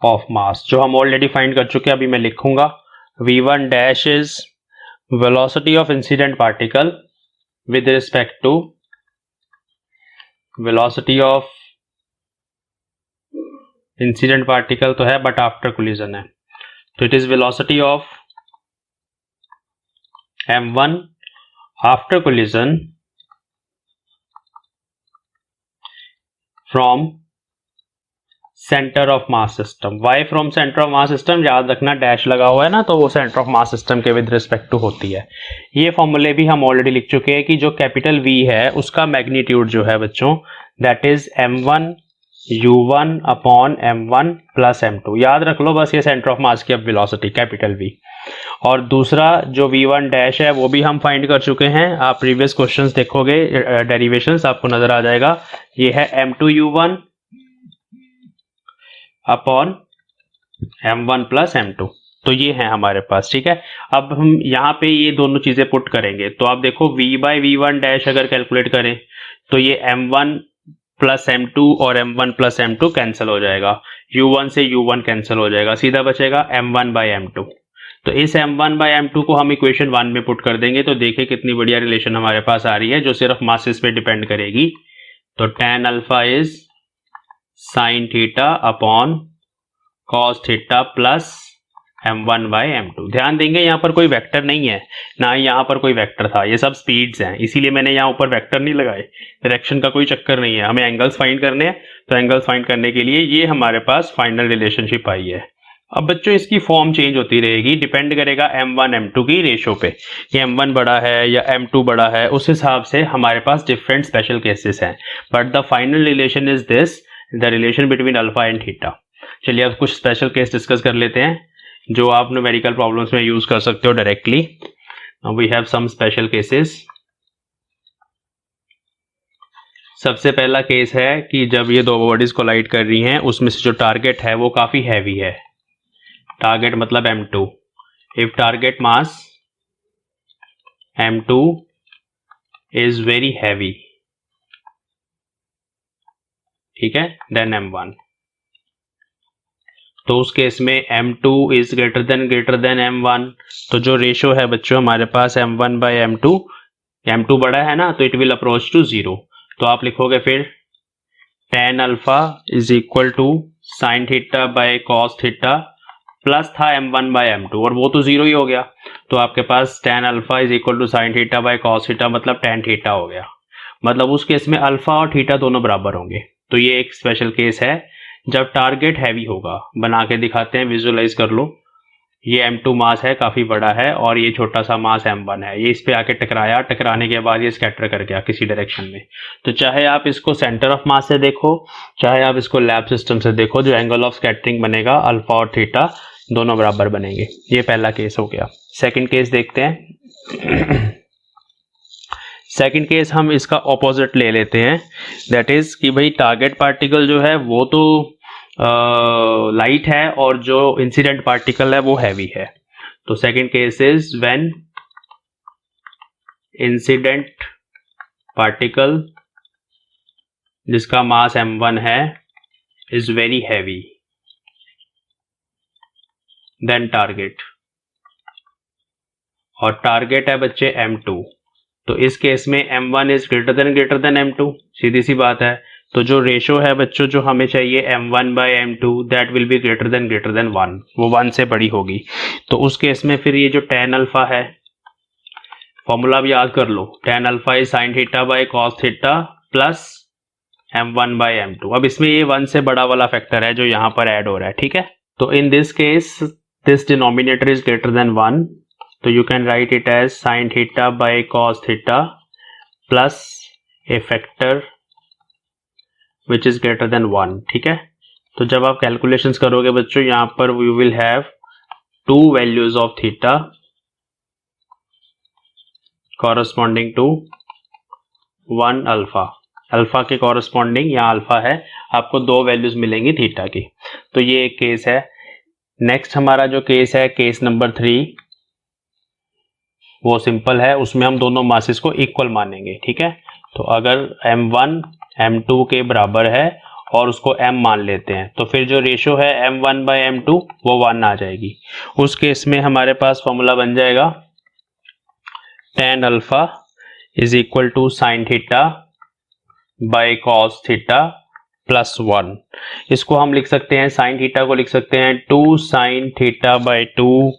of mass, जो हम ऑलरेडी फाइंड कर चुके हैं, अभी मैं लिखूंगा v1 dash is velocity of incident particle with respect to velocity of incident particle तो है बट आफ्टर कोलिजन है, तो it is velocity of m1 after collision from center of mass system। why from center of mass system, याद रखना dash लगा हुआ है ना, तो वो सेंटर ऑफ मास सिस्टम के विद रिस्पेक्ट टू होती है। ये फॉर्मूले भी हम ऑलरेडी लिख चुके हैं कि जो कैपिटल V है उसका मैग्नीट्यूड जो है बच्चों that is m1 u1 upon m1 plus m2। याद रख लो बस, ये सेंटर ऑफ मास की अब वेलोसिटी कैपिटल V। और दूसरा जो v1 डैश है वो भी हम फाइंड कर चुके हैं, आप प्रीवियस क्वेश्चंस देखोगे डेरिवेशंस आपको नजर आ जाएगा, ये है m2 u1 upon m1 plus m2, तो ये है हमारे पास। ठीक है, अब हम यहाँ पे ये दोनों चीजें पुट करेंगे, तो आप देखो v बाई v1 डैश अगर कैलकुलेट करें तो ये m1 प्लस m2 और m1 प्लस m2 कैंसिल हो जाएगा, u1 से u1 कैंसिल हो जाएगा, सीधा बचेगा m1 बाई m2। तो इस m1 बाई m2 को हम इक्वेशन 1 में पुट कर देंगे, तो देखिए कितनी बढ़िया रिलेशन हमारे पास आ रही है जो सिर्फ मासेस पे डिपेंड करेगी। तो tan alpha is sine theta upon cos theta plus m1 by m2। ध्यान देंगे यहाँ पर कोई वेक्टर नहीं है, ना ही यहाँ पर कोई वेक्टर था, ये सब स्पीड्स हैं, इसीलिए मैंने यहाँ ऊपर वेक्टर नहीं लगाए, डायरेक्शन का कोई चक्कर नहीं है, हमें एंगल्स फाइंड करने हैं, तो एंगल्स फाइंड करने के लिए ये हमारे पास फाइनल रिलेशनशिप आई है। अब बच्चों इसकी फॉर्म चेंज होती रहेगी, डिपेंड करेगा m1 m2 की रेशो पे, कि m1 बड़ा है या m2 बड़ा है, उस हिसाब से हमारे पास डिफरेंट स्पेशल केसेस हैं, but the final relation is this, the relation between alpha and theta. चलिए अब कुछ स्पेशल केस डिस्कस कर लेते हैं जो आप न्यूमेरिकल प्रॉब्लम्स में यूज कर सकते हो directly. We have some special cases. सबसे पहला केस है कि जब ये दो बॉडीज कोलाइड कर रही हैं, उसमें से जो टारगेट है वो काफी हैवी है, टारगेट मतलब m2, if target mass m2 is very heavy, ठीक है, देन m1, तो उस केस में m2 is greater then m1, तो जो रेशो है बच्चों हमारे पास m1 बाई m2 बड़ा है ना, तो इट विल अप्रोच टू 0, तो आप लिखोगे फिर tan alpha is equal to sine theta by cos theta plus था m1 बाई m2, और वो तो 0 ही हो गया, तो आपके पास tan alpha is equal to sine theta by cos theta मतलब tan थीटा हो गया, मतलब उस केस में अल्फा और थीटा दोनों बराबर होंगे। तो ये एक स्पेशल केस है जब टारगेट हैवी होगा, बना के दिखाते हैं, विजुअलाइज कर लो, ये m2 मास है, काफी बड़ा है, और ये छोटा सा मास m1 है, ये इस पे आके टकराया, टकराने के बाद ये स्कैटर कर गया किसी डायरेक्शन में। तो चाहे आप इसको सेंटर ऑफ मास से देखो, चाहे आप इसको लैब सिस्टम से देखो, जो एंगल ऑफ स्कैटरिंग बनेगा अल्फा और थीटा दोनों बराबर बनेंगे। ये पहला केस हो गया। सेकंड केस देखते हैं। सेकंड केस हम इसका ऑपोजिट ले लेते हैं, दैट इज कि भाई टारगेट पार्टिकल जो है वो तो लाइट है और जो इंसिडेंट पार्टिकल है वो हैवी है। तो second case is when incident particle जिसका मास m1 है is very heavy than target, और टारगेट है बच्चे m2। तो इस केस में m1 is greater than m2, सीधी सी बात है। तो जो रेशो है बच्चों जो हमें चाहिए m1 by m2 that will be greater than 1, वो 1 से बड़ी होगी। तो उस केस में फिर ये जो tan अल्फा है, फॉर्मूला भी याद कर लो, tan alpha is sin theta by cos theta plus m1 by m2। अब इसमें ये 1 से बड़ा वाला फैक्टर है जो यहाँ पर ऐड हो रहा है, ठीक है। तो in this case this denominator is greater than 1, तो you can write it as sin theta by cos theta plus a factor which is greater than 1, ठीक है। तो जब आप कैलकुलेशंस करोगे बच्चों, यहाँ पर we will have 2 values of theta corresponding to 1 alpha. Alpha के कॉरस्पॉन्डिंग यहाँ अल्फा है, आपको 2 वैल्यूज मिलेंगी थीटा की। तो ये एक केस है। नेक्स्ट हमारा जो केस है, केस नंबर 3, वो सिंपल है, उसमें हम दोनों मासेस को इक्वल मानेंगे, ठीक है। तो अगर m1 m2 के बराबर है और उसको m मान लेते हैं, तो फिर जो रेशो है m1 बाई m2 वो 1 आ जाएगी। उस केस में हमारे पास फॉर्मूला बन जाएगा tan alpha is equal to sine theta by cos theta plus 1। इसको हम लिख सकते हैं, साइन थीटा को लिख सकते हैं 2 sine theta by 2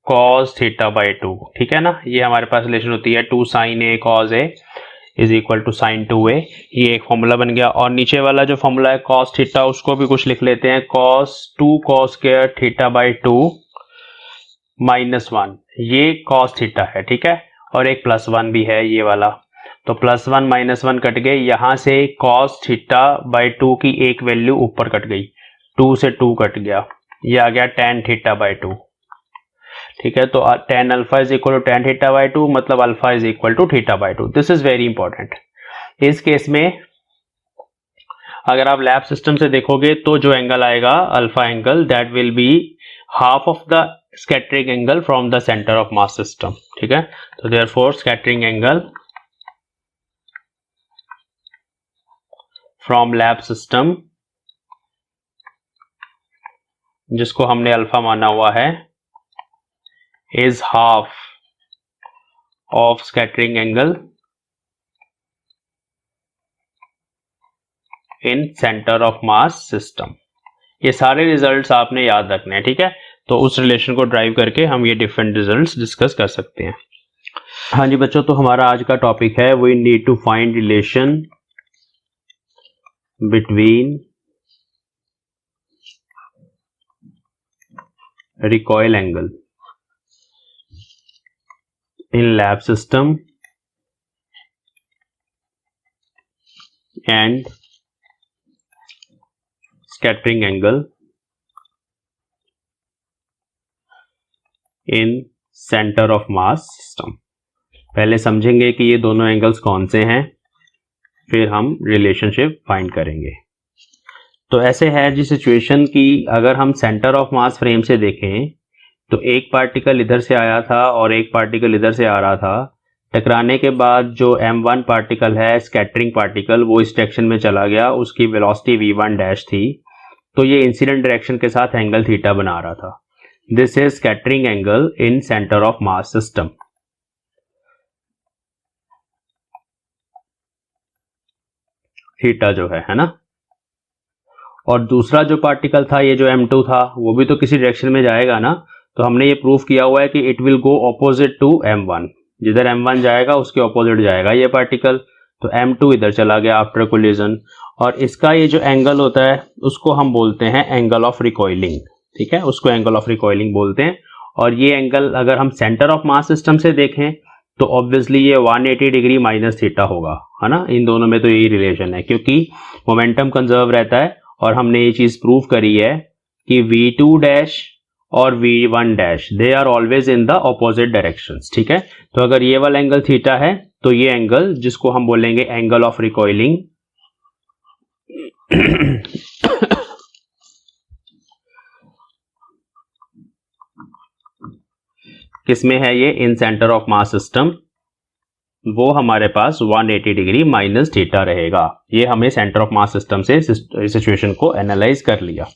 cos theta by 2, ठीक है ना। ये हमारे पास रिलेशन होती है 2 sine A cos A is equal to sine 2a। ये एक फॉर्मूला बन गया। और नीचे वाला जो फॉर्मूला है कॉस थीटा, उसको भी कुछ लिख लेते हैं, cos 2 cos square theta by 2 minus 1, ये कॉस थीटा है, ठीक है। और एक प्लस 1 भी है ये वाला, तो प्लस 1 माइनस 1 कट गए, यहां से कॉस थीटा बाई 2 की एक वैल्यू ऊपर कट गई, 2 से 2 कट गया, ये आ गया tan थीटा बाई 2, ठीक है। तो tan alpha is equal to tan theta by 2, मतलब alpha is equal to theta by 2। This is very important. इस केस में अगर आप लैब सिस्टम से देखोगे तो जो एंगल आएगा alpha angle, that will be half of the scattering angle from the centre of mass system, ठीक है। तो therefore scattering angle from lab system, जिसको हमने अल्फा माना हुआ है, is half of scattering angle in center of mass system। ये सारे रिजल्ट्स आपने याद रखने हैं, ठीक है। तो उस रिलेशन को ड्राइव करके हम ये डिफरेंट रिजल्ट्स डिस्कस कर सकते हैं। हाँ जी बच्चों, तो हमारा आज का टॉपिक है we need to find relation between recoil angle in lab system and scattering angle in center of mass system। पहले समझेंगे कि ये दोनों एंगल्स कौन से हैं, फिर हम रिलेशनशिप फाइंड करेंगे। तो ऐसे है जी सिचुएशन की, अगर हम सेंटर ऑफ मास फ्रेम से देखें तो एक पार्टिकल इधर से आया था और एक पार्टिकल इधर से आ रहा था। टकराने के बाद जो m1 पार्टिकल है, स्कैटरिंग पार्टिकल, वो इस डायरेक्शन में चला गया, उसकी वेलोसिटी v1 डैश थी, तो ये इंसिडेंट डायरेक्शन के साथ एंगल थीटा बना रहा था। This is scattering angle in centre of mass system. Theta जो है ना। और दूसरा जो पार्टिकल था, ये जो m2 था, वो भी तो किसी डायरेक्शन में जाएगा ना। तो हमने ये प्रूफ किया हुआ है कि it will go opposite to m1, जिधर m1 जाएगा उसके ऑपोजिट जाएगा ये पार्टिकल। तो m2 इधर चला गया आफ्टर कोलिजन, और इसका ये जो एंगल होता है उसको हम बोलते हैं एंगल ऑफ रिकॉइलिंग, ठीक है, उसको एंगल ऑफ रिकॉइलिंग बोलते हैं। और ये एंगल अगर हम सेंटर ऑफ मास सिस्टम से देखें तो ऑब्वियसली ये 180 डिग्री माइनस थीटा होगा, है ना। इन दोनों में तो यही रिलेशन है, क्योंकि मोमेंटम कंजर्व रहता है, और हमने ये चीज प्रूव करी है कि v2 डैश और v1 dash they are always in the opposite directions, ठीक है। तो अगर ये वाला एंगल थीटा है तो ये एंगल, जिसको हम बोलेंगे एंगल ऑफ रिकॉइलिंग, किसमें है ये, इन सेंटर ऑफ मास सिस्टम, वो हमारे पास 180 डिग्री माइनस थीटा रहेगा। ये हमें सेंटर ऑफ मास सिस्टम से सिचुएशन को एनालाइज कर लिया।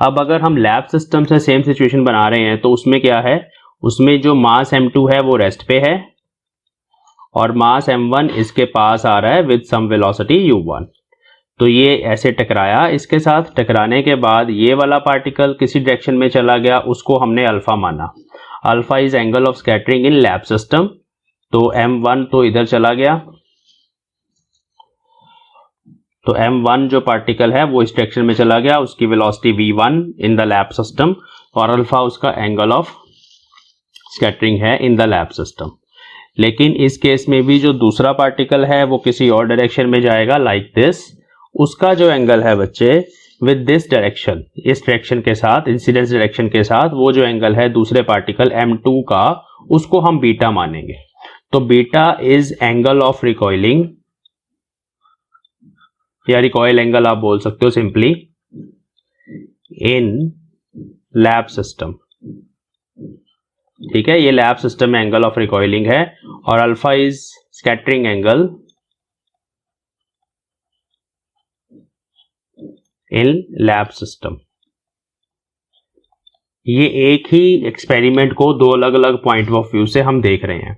अब अगर हम लैब सिस्टम से सेम सिचुएशन बना रहे हैं तो उसमें क्या है, उसमें जो मास m2 है वो रेस्ट पे है और मास m1 इसके पास आ रहा है विद सम वेलोसिटी u1। तो ये ऐसे टकराया, इसके साथ टकराने के बाद ये वाला पार्टिकल किसी डायरेक्शन में चला गया, उसको हमने अल्फा माना। Alpha is angle of scattering in lab system. तो m1 तो इधर चला गया, तो m1 जो पार्टिकल है वो इस डायरेक्शन में चला गया, उसकी velocity v1 in the lab system और अल्फा उसका एंगल ऑफ स्कैटरिंग है इन द लैब सिस्टम। लेकिन इस केस में भी जो दूसरा पार्टिकल है वो किसी और डायरेक्शन में जाएगा लाइक दिस, उसका जो एंगल है बच्चे विद दिस डायरेक्शन, इस डायरेक्शन के साथ, इंसिडेंस डायरेक्शन के साथ, वो जो एंगल है दूसरे पार्टिकल m2 का, उसको हम बीटा मानेंगे। तो beta is angle of recoiling या रिकॉइल एंगल आप बोल सकते हो सिंपली इन लैब सिस्टम। ठीक है, ये लैब सिस्टम में एंगल ऑफ रिकॉइलिंग है और alpha is scattering angle in lab system. ये एक ही एक्सपेरिमेंट को दो अलग अलग पॉइंट ऑफ व्यू से हम देख रहे हैं।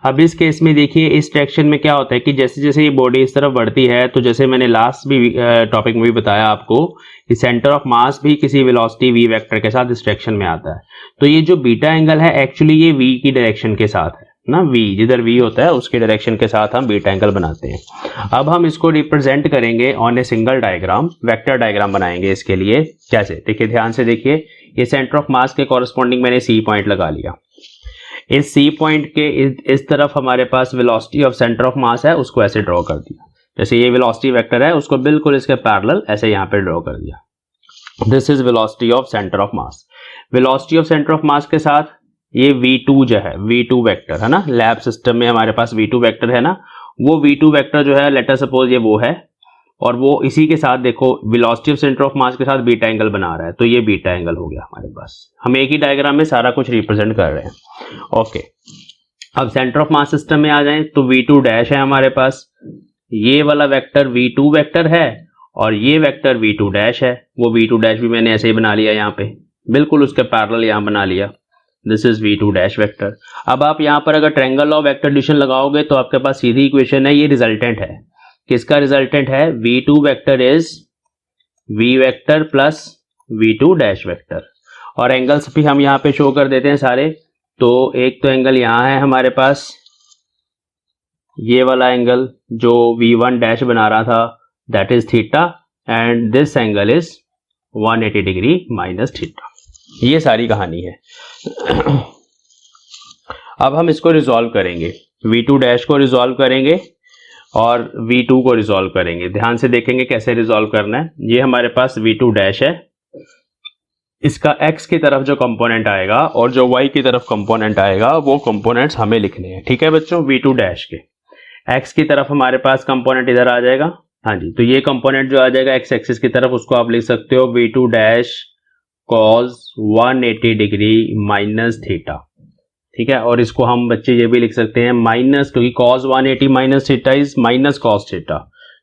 अब इस केस में देखिए, इस डायरेक्शन में क्या होता है कि जैसे जैसे ये बॉडी इस तरफ बढ़ती है, तो जैसे मैंने लास्ट भी टॉपिक में भी बताया आपको कि सेंटर ऑफ मास भी किसी वेलोसिटी v वेक्टर के साथ इस डायरेक्शन में आता है। तो ये जो बीटा एंगल है एक्चुअली ये v की डायरेक्शन के साथ है ना, v जिधर v होता है उसके डायरेक्शन के साथ हम बीटा एंगल बनाते हैं। अब हम इसको रिप्रेजेंट करेंगे on a single diagram, vector diagram बनाएंगे इसके लिए। कैसे, देखिए ध्यान से देखिए, ये सेंटर ऑफ मास के कॉरस्पॉन्डिंग मैंने सी पॉइंट लगा लिया। इस सी पॉइंट के इस तरफ हमारे पास velocity of centre of mass है, उसको ऐसे ड्रॉ कर दिया। जैसे ये वेलोसिटी वेक्टर है उसको बिल्कुल इसके पैरेलल ऐसे यहाँ पे ड्रॉ कर दिया। This is velocity of centre of mass. Velocity of centre of मास के साथ ये v2 जो है, v2 वेक्टर है ना, लैब सिस्टम में हमारे पास v2 वेक्टर है ना, वो v2 वेक्टर जो है लेट अस सपोज ये वो है और वो इसी के साथ देखो वेलोसिटी ऑफ सेंटर ऑफ मास के साथ बीटा एंगल बना रहा है, तो ये बीटा एंगल हो गया हमारे पास। हम एक ही डायग्राम में सारा कुछ रिप्रेजेंट कर रहे हैं। ओके, अब सेंटर ऑफ मास सिस्टम में आ जाएं तो v2 डैश है हमारे पास, ये वाला वेक्टर v2 वेक्टर है और ये वेक्टर v2 डैश है। वो v2 डैश भी मैंने ऐसे ही बना लिया, यहाँ पे बिल्कुल उसके पैरेलल यहाँ बना लिया। This is v2 dash vector. अब आप यहाँ पर अगर ट्रायंगल ऑफ वेक्टर एडिशन लगाओगे तो आपके पास सीधी इक्वेशन है, ये रिजल्टेंट है। किसका रिजल्टेंट है, v2 vector is v vector plus v2 dash vector. और एंगल्स भी हम यहाँ पे शो कर देते हैं सारे। तो एक तो एंगल यहाँ है हमारे पास, ये वाला एंगल जो v1 डैश बना रहा था, that is theta, and this angle is 180 degree minus theta. ये सारी कहानी है। अब हम इसको रिजॉल्व करेंगे, v2 डैश को रिजॉल्व करेंगे और v2 को रिजॉल्व करेंगे। ध्यान से देखेंगे कैसे रिजॉल्व करना है। ये हमारे पास v2 डैश है, इसका x की तरफ जो कंपोनेंट आएगा और जो y की तरफ कंपोनेंट आएगा वो कंपोनेंट्स हमें लिखने हैं। ठीक है बच्चों, v2 डैश के x की तरफ हमारे पास कंपोनेंट इधर आ जाएगा। हाँ जी, तो ये कंपोनेंट जो आ जाएगा x एक्सिस की तरफ, उसको आप लिख सकते हो v2 dash cos 180 degree minus theta. ठीक है, और इसको हम बच्चे ये भी लिख सकते हैं माइनस, क्योंकि cos 180 minus theta is minus cos theta,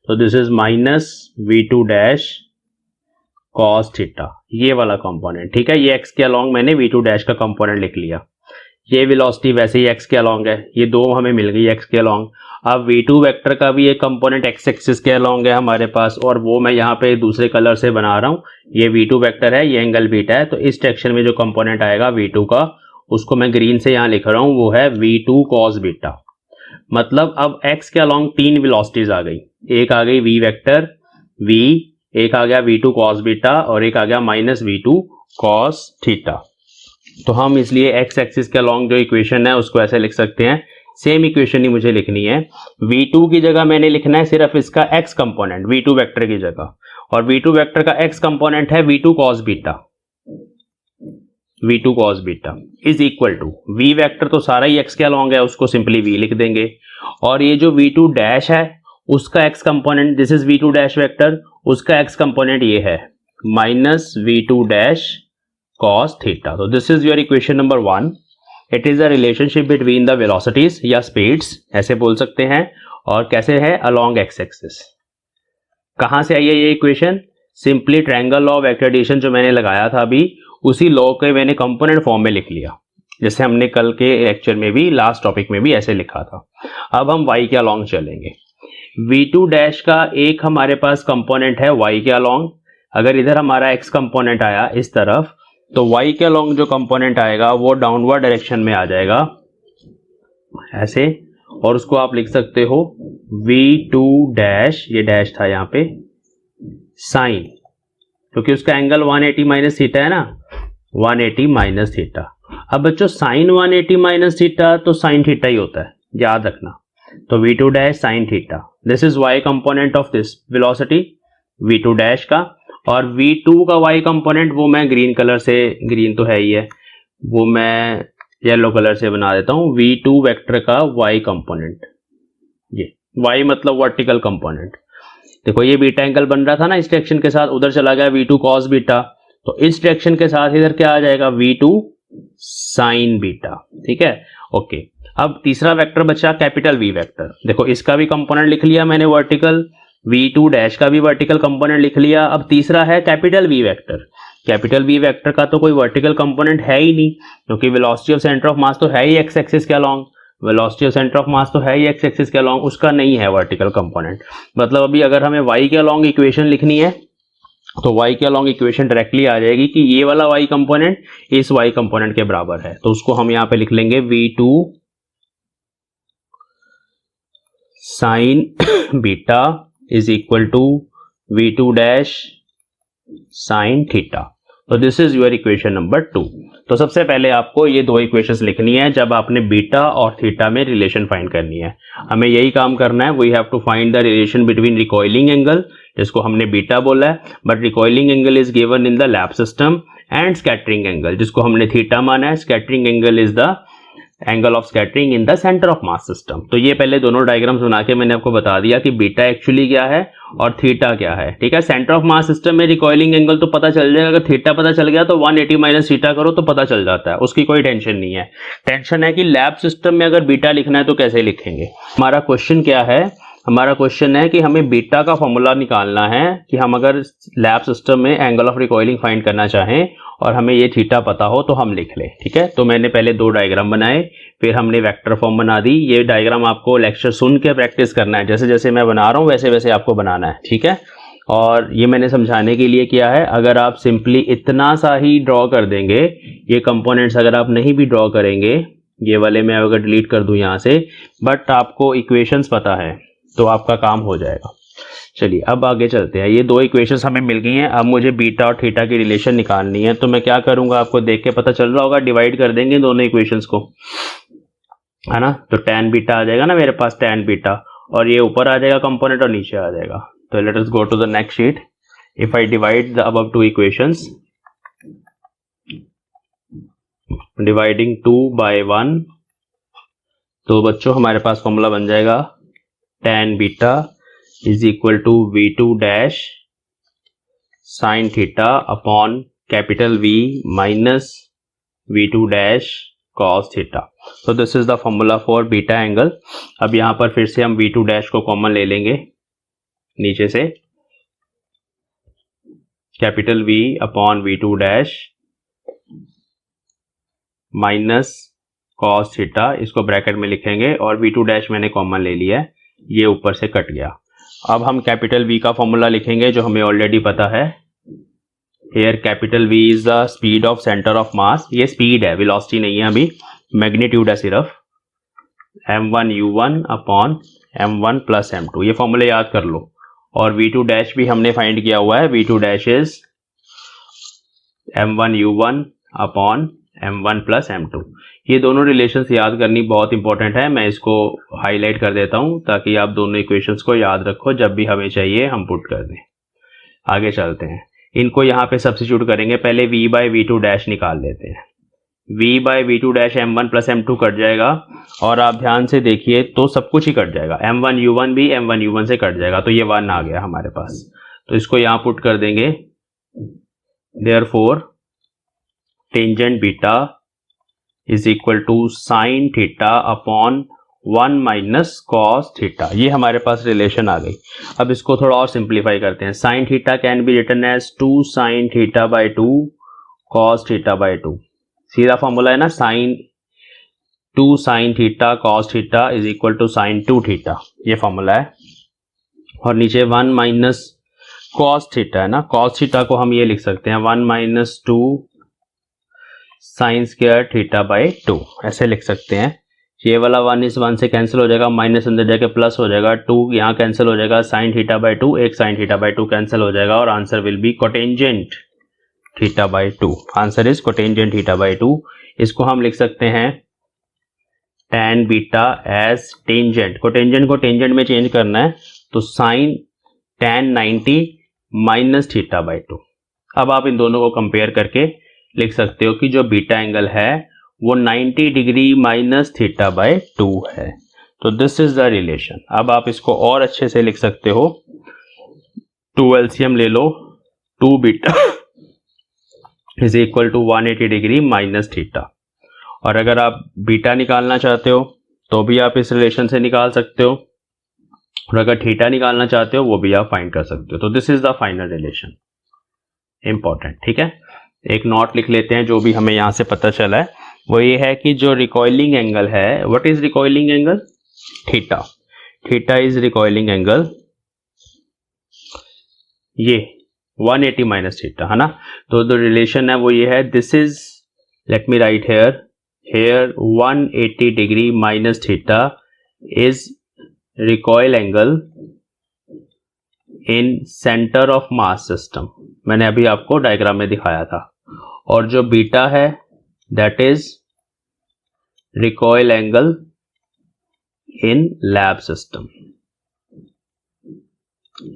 तो this is minus v2 dash cos theta, ये वाला कंपोनेंट। ठीक है, ये x के अलोंग मैंने v2 डैश का कंपोनेंट लिख लिया। ये वेलोसिटी वैसे ही x के अलोंग है, ये दो हमें मिल गई x के अलोंग। अब v2 वेक्टर का भी एक कंपोनेंट x एक्सिस के अलोंग है हमारे पास, और वो मैं यहाँ पे दूसरे कलर से बना रहा हूँ। ये v2 वेक्टर है, ये एंगल बीटा है, तो इस डायरेक्शन में जो कंपोनेंट आएगा v2 का, उसको मैं ग्रीन से यहाँ लिख रहा हूँ, वो है v2 cos बीटा। मतलब अब x के अलोंग तीन वेलोसिटीज आ गई, एक आ गई v वेक्टर v, एक आ गया v2 cos बीटा और एक आ गया माइनस v2 cos थीटा। तो हम इसलिए x एक्सिस के अलोंग जो इक्वेशन है उसको ऐसे लिख सकते हैं, सेम इक्वेशन ही मुझे लिखनी है। v2 की जगह मैंने लिखना है सिर्फ इसका x कंपोनेंट v2 वेक्टर की जगह, और v2 वेक्टर का x कंपोनेंट है v2 cos beta. v2 cos beta is equal to v vector तो सारा ही x के अलोंग है, उसको सिंपली v लिख देंगे, और ये जो v2 डैश है उसका x component, this is v2 dash vector, उसका x कंपोनेंट ये है minus v2 dash cos theta. तो this is your equation number 1। It is the relationship between the velocities या स्पीड्स ऐसे बोल सकते हैं, और कैसे है, अलोंग एक्स एक्सिस। कहां से आई है ये equation, simply triangle law of accreditation जो मैंने लगाया था अभी, उसी लॉ के मैंने कंपोनेंट फॉर्म में लिख लिया, जैसे हमने कल के लेक्चर में भी लास्ट टॉपिक में भी ऐसे लिखा था। अब हम y के अलोंग चलेंगे। v2 डैश का एक हमारे पास कंपोनेंट है y के अलोंग। अगर इधर हमारा x कंपोनेंट आया इस तरफ, तो y के अलोंग जो कंपोनेंट आएगा वो डाउनवर्ड डायरेक्शन में आ जाएगा ऐसे, और उसको आप लिख सकते हो v2 डैश, ये डैश था यहाँ पे, साइन, क्योंकि उसका एंगल 180 माइनस थीटा है ना, 180 माइनस थीटा। अब बच्चों साइन 180 माइनस थीटा तो साइन थीटा ही होता है, याद रखना। तो v2 dash sine theta, this is y component of this velocity v2 dash का, और v2 का y कंपोनेंट वो मैं ग्रीन कलर से, ग्रीन तो है ही है, वो मैं येलो कलर से बना देता हूं, v2 वेक्टर का y कंपोनेंट, ये y मतलब वर्टिकल कंपोनेंट। देखो ये बीटा एंगल बन रहा था ना इस डायरेक्शन के साथ, उधर चला गया v2 cos बीटा, तो इस डायरेक्शन के साथ इधर क्या आ जाएगा, v2 sin बीटा, ठीक है, ओके। अब तीसरा वेक्टर बचा कैपिटल V वेक्टर। देखो इसका भी कंपोनेंट लिख लिया मैंने वर्टिकल, v2 डैश का भी वर्टिकल कंपोनेंट लिख लिया। अब तीसरा है capital V vector. Capital V vector का तो कोई वर्टिकल कंपोनेंट है ही नहीं, क्योंकि वेलोसिटी ऑफ सेंटर ऑफ मास तो है ही एक्स एक्सिस के along, velocity of centre of मास तो है ही एक्स एक्सिस के अलोंग, उसका नहीं है वर्टिकल कंपोनेंट। मतलब अभी अगर हमें y के अलोंग इक्वेशन लिखनी है तो y के अलोंग इक्वेशन डायरेक्टली आ जाएगी कि ये वाला y कंपोनेंट इस y कंपोनेंट के बराबर है, तो उसको हम यहां पे लिख लेंगे v2 sine beta is equal to v2 dash sine theta. तो this is your equation number 2। तो सबसे पहले आपको ये दो इक्वेशंस लिखनी है जब आपने बीटा और थीटा में रिलेशन फाइंड करनी है। हमें यही काम करना है, we have to find the relation between recoiling angle, जिसको हमने बीटा बोला है, but recoiling angle is given in the lab system, and scattering angle जिसको हमने थीटा माना है, scattering angle is the angle of scattering in the centre of mass system. तो ये पहले दोनों डायग्राम्स बना के मैंने आपको बता दिया कि बीटा एक्चुअली क्या है और थीटा क्या है, ठीक है। सेंटर ऑफ मास सिस्टम में रिकॉइलिंग एंगल तो पता चल जाएगा, अगर थीटा पता चल गया तो 180 माइनस थीटा करो तो पता चल जाता है, उसकी कोई टेंशन नहीं है। टेंशन है कि लैब सिस्टम में अगर बीटा लिखना है तो कैसे लिखेंगे। हमारा क्वेश्चन क्या है, हमारा क्वेश्चन है कि हमें बीटा का फॉर्मूला निकालना है कि हम अगर लैब सिस्टम में एंगल ऑफ रिकॉइलिंग फाइंड करना चाहें और हमें ये थीटा पता हो तो हम लिख लें, ठीक है। तो मैंने पहले दो डायग्राम बनाए, फिर हमने वेक्टर फॉर्म बना दी। ये डायग्राम आपको लेक्चर सुन के प्रैक्टिस करना है, जैसे जैसे मैं बना रहा हूँ वैसे वैसे आपको बनाना है, ठीक है। और ये मैंने समझाने के लिए किया है, अगर आप सिंपली इतना सा ही ड्रॉ कर देंगे, ये कंपोनेंट्स अगर आप नहीं भी ड्रॉ करेंगे, ये वाले मैं अगर डिलीट कर दूं यहाँ से, बट आपको इक्वेशंस पता है तो आपका काम हो जाएगा। चलिए अब आगे चलते हैं। ये दो इक्वेशंस हमें मिल गई हैं, अब मुझे बीटा और थीटा की रिलेशन निकालनी है। तो मैं क्या करूंगा, आपको देख के पता चल रहा होगा, डिवाइड कर देंगे दोनों इक्वेशंस को, है ना। तो tan बीटा आ जाएगा ना मेरे पास, tan बीटा, और ये ऊपर आ जाएगा कंपोनेंट और नीचे आ जाएगा। तो let us go to the next sheet. If I divide the above two equations, dividing 2 by 1, तो बच्चों हमारे पास फॉर्मूला बन जाएगा tan beta is equal to v2 dash sine theta upon capital V minus v2 dash cos theta. तो this is the formula for beta angle. अब यहां पर फिर से हम v2 डैश को कॉमन ले लेंगे नीचे से, capital V upon v2 dash minus cos theta, इसको ब्रैकेट में लिखेंगे, और v2 डैश मैंने कॉमन ले लिया है, ये ऊपर से कट गया। अब हम कैपिटल V का फॉर्मूला लिखेंगे जो हमें ऑलरेडी पता है। Here capital V is the speed of centre of मास, ये स्पीड है, वेलोसिटी नहीं है, अभी मैग्नीट्यूड है सिर्फ, m1 u1 upon m1 plus m2, ये फॉर्मूले याद कर लो। और v2 डैश भी हमने फाइंड किया हुआ है, v2 dash is m1 u1 upon m1 plus m2। ये दोनों रिलेशंस याद करनी बहुत इंपॉर्टेंट है, मैं इसको हाईलाइट कर देता हूं ताकि आप दोनों इक्वेशंस को याद रखो, जब भी हमें चाहिए हम पुट कर दें। आगे चलते हैं, इनको यहाँ पे सब्स्टिट्यूट करेंगे। पहले v बाई v2 डैश निकाल लेते हैं। v by v2 dash m1 plus m2 cut जाएगा, और आप ध्यान से देखिए तो सब कुछ ही कट जाएगा, m1 u1 भी m1 u1 से कट जाएगा, तो ये 1 आ गया हमारे पास। तो इसको यहाँ पुट कर देंगे, therefore tangent beta is equal to sine theta upon 1 minus cos theta. ये हमारे पास रिलेशन आ गई। अब इसको थोड़ा और सिंप्लीफाई करते हैं। Sine theta can be written as 2 sine theta by 2 cos theta by 2। सीधा फॉर्मूला है ना, sine 2 sine theta cos theta is equal to sine 2 theta, ये फॉर्मूला है। और नीचे 1 माइनस कॉस थीटा है ना, कॉस थीटा को हम ये लिख सकते हैं 1 minus 2 sine square theta by 2, ऐसे लिख सकते हैं। ये वाला 1 इस 1 से कैंसिल हो जाएगा, माइनस अंदर जाके प्लस हो जाएगा, 2 यहाँ कैंसिल हो जाएगा, साइन थीटा बाई 2 एक साइन थीटा बाई 2 कैंसिल हो जाएगा और answer will be cotangent theta by 2। Answer is cotangent theta by 2। इसको हम लिख सकते हैं tan beta as tangent. Cotangent को टेंजेंट में चेंज करना है तो sine tan 90 minus theta by 2। अब आप इन दोनों को कंपेयर करके लिख सकते हो कि जो बीटा एंगल है वो 90 डिग्री माइनस थीटा बाई 2 है। तो दिस इज द रिलेशन। अब आप इसको और अच्छे से लिख सकते हो, 2 एलसीएम ले लो, 2 beta is equal to 180 degree minus theta. और अगर आप बीटा निकालना चाहते हो तो भी आप इस रिलेशन से निकाल सकते हो, और अगर थीटा निकालना चाहते हो वो भी आप फाइंड कर सकते हो। तो this is the final relation, important. ठीक है, एक नोट लिख लेते हैं जो भी हमें यहां से पता चला है। वो ये है कि जो रिकॉइलिंग एंगल है, what is recoiling angle? Theta. Theta is recoiling angle, ये 180 माइनस थीटा है ना। तो जो रिलेशन है वो ये है, this is, let me write here 180 degree minus theta is recoil angle in centre of mass system. मैंने अभी आपको डायग्राम में दिखाया था। और जो बीटा है that is recoil angle in lab system.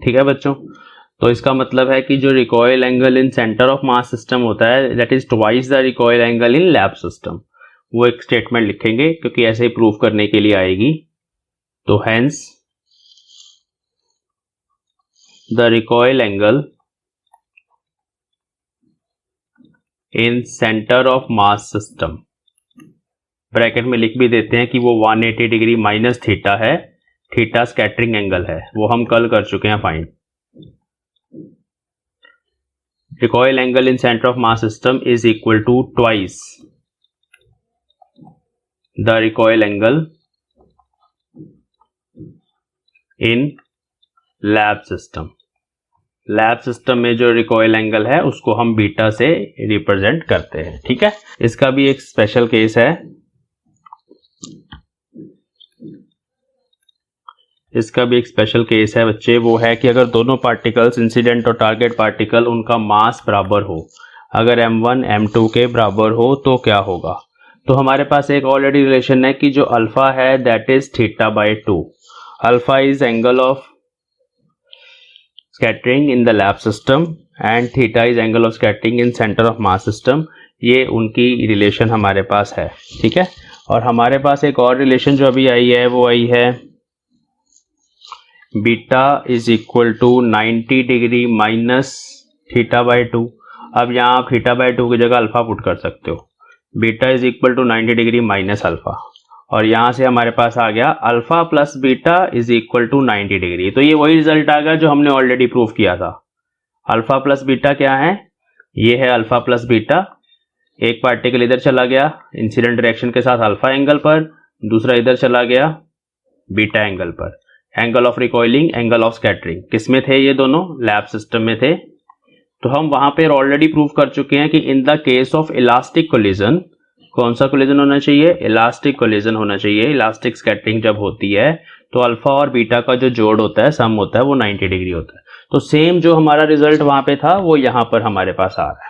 ठीक है बच्चों, तो इसका मतलब है कि जो recoil angle in centre of mass system होता है that is twice the recoil angle in lab system. वो एक स्टेटमेंट लिखेंगे क्योंकि ऐसे ही प्रूव करने के लिए आएगी। तो hence the recoil angle in centre of mass system, bracket में लिख भी देते हैं कि वो 180 डिग्री माइनस थीटा है। थीटा स्कैटरिंग एंगल है, वो हम कल कर चुके हैं find. Recoil angle in centre of mass system is equal to twice the recoil angle in lab system. Lab system में जो रिकॉइल एंगल है उसको हम बीटा से रिप्रेजेंट करते हैं। ठीक है, इसका भी एक स्पेशल केस है। इसका भी एक स्पेशल केस है बच्चे, वो है कि अगर दोनों पार्टिकल्स, इंसिडेंट और टारगेट पार्टिकल, उनका मास बराबर हो, अगर m1 m2 के बराबर हो तो क्या होगा। तो हमारे पास एक ऑलरेडी रिलेशन है कि जो अल्फा है that is theta by 2। Alpha is angle of scattering in the lab system and theta is angle of scattering in center of mass system। ये उनकी रिलेशन हमारे पास है। ठीक है, और हमारे पास एक और रिलेशन जो अभी आई है वो आई है beta is equal to 90 degree minus theta by 2। अब यहाँ आप थीटा बाई 2 की जगह अल्फा पुट कर सकते हो। Beta is equal to 90 degree minus alpha, और यहां से हमारे पास आ गया alpha plus beta is equal to 90 degree. तो ये वही रिजल्ट आ गया जो हमने ऑलरेडी प्रूव किया था। अल्फा प्लस बीटा क्या है? ये है अल्फा प्लस बीटा। एक पार्टिकल इधर चला गया इंसिडेंट डायरेक्शन के साथ अल्फा एंगल पर, दूसरा इधर चला गया बीटा एंगल पर। Angle of recoiling, angle of scattering, किसमें थे ये दोनों? लैब सिस्टम में थे। तो हम वहां पर ऑलरेडी प्रूव कर चुके हैं कि in the case of elastic collision, कौन सा कोलिजन होना चाहिए? इलास्टिक कोलिजन होना चाहिए। इलास्टिक स्कैटरिंग जब होती है तो अल्फा और बीटा का जो जोड़ होता है, सम होता है, वो 90 डिग्री होता है। तो सेम जो हमारा रिजल्ट वहां पे था वो यहां पर हमारे पास आ रहा है।